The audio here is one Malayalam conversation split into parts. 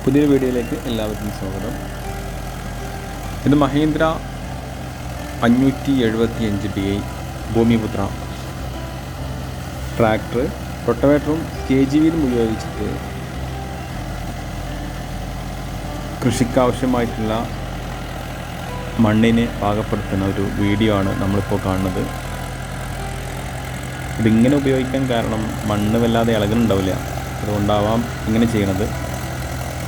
പുതിയൊരു വീഡിയോയിലേക്ക് എല്ലാവർക്കും സ്വാഗതം. ഇത് മഹീന്ദ്ര 575 DI ഭൂമിപുത്ര ട്രാക്ടർ റൊട്ടവേറ്ററും KGVയിലും ഉപയോഗിച്ചിട്ട് കൃഷിക്കാവശ്യമായിട്ടുള്ള മണ്ണിനെ പാകപ്പെടുത്തുന്ന ഒരു വീഡിയോ ആണ് നമ്മളിപ്പോൾ കാണുന്നത്. ഇതിങ്ങനെ ഉപയോഗിക്കാൻ കാരണം മണ്ണ് വല്ലാതെ ഇളകുന്നുണ്ടാവില്ല, അതുകൊണ്ടാവാം ഇങ്ങനെ ചെയ്യണത്.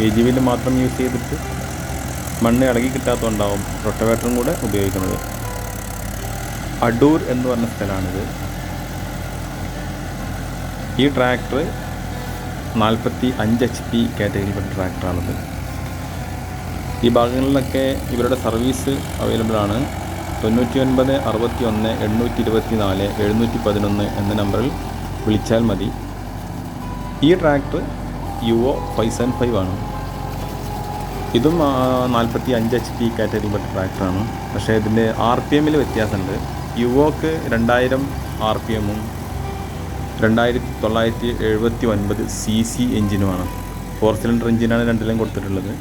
KGVയിൽ മാത്രം യൂസ് ചെയ്തിട്ട് മണ്ണ് ഇളകി കിട്ടാത്തതുകൊണ്ടാവും റൊട്ടവേറ്ററും കൂടെ ഉപയോഗിക്കുന്നത്. അടൂർ എന്ന് പറഞ്ഞ സ്ഥലമാണിത്. ഈ ട്രാക്ടർ 45 HP കാറ്റഗറിയിൽപ്പെട്ട ട്രാക്ടറാണിത്. ഈ ഭാഗങ്ങളിലൊക്കെ ഇവരുടെ സർവീസ് അവൈലബിൾ ആണ്. 99 61 824 711 എന്ന നമ്പറിൽ വിളിച്ചാൽ മതി. ഈ ട്രാക്ടർ യുവോ 575 ആണ്. ഇതും 45 HP കാറ്റഗറിയിൽപ്പെട്ട ട്രാക്ടറാണ്. പക്ഷേ ഇതിൻ്റെ RPMൽ വ്യത്യാസമുണ്ട്. യുവോക്ക് 2000 RPMും 2979 CC എഞ്ചിനുമാണ്. 4 സിലിണ്ടർ എഞ്ചിനാണ് രണ്ടിലും കൊടുത്തിട്ടുള്ളത്.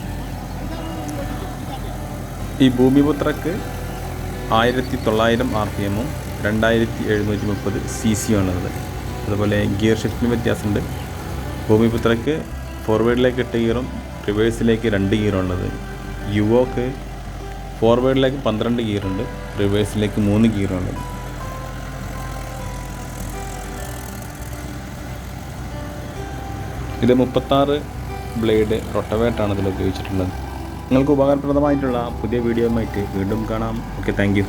ഈ ഭൂമിപുത്രക്ക് 1900 RPMും 2730 CC ആണുള്ളത്. അതുപോലെ ഗിയർ ഷിഫ്റ്റിന് വ്യത്യാസമുണ്ട്. ഭൂമിപുത്രക്ക് ഫോർവേഡിലേക്ക് 8 ഗിയറും റിവേഴ്സിലേക്ക് 2 ഗിയറും ഉള്ളത്. യുവോക്ക് ഫോർവേഡിലേക്ക് 12 ഗിയറുണ്ട്, റിവേഴ്സിലേക്ക് 3 ഗിയറും ഉള്ളത്. ഇത് 36 ബ്ലേഡ് റൊട്ടവേറ്ററാണ് ഇതിൽ ഉപയോഗിച്ചിട്ടുള്ളത്. നിങ്ങൾക്ക് ഉപകാരപ്രദമായിട്ടുള്ള പുതിയ വീഡിയോയുമായിട്ട് വീണ്ടും കാണാം. Okay, thank you.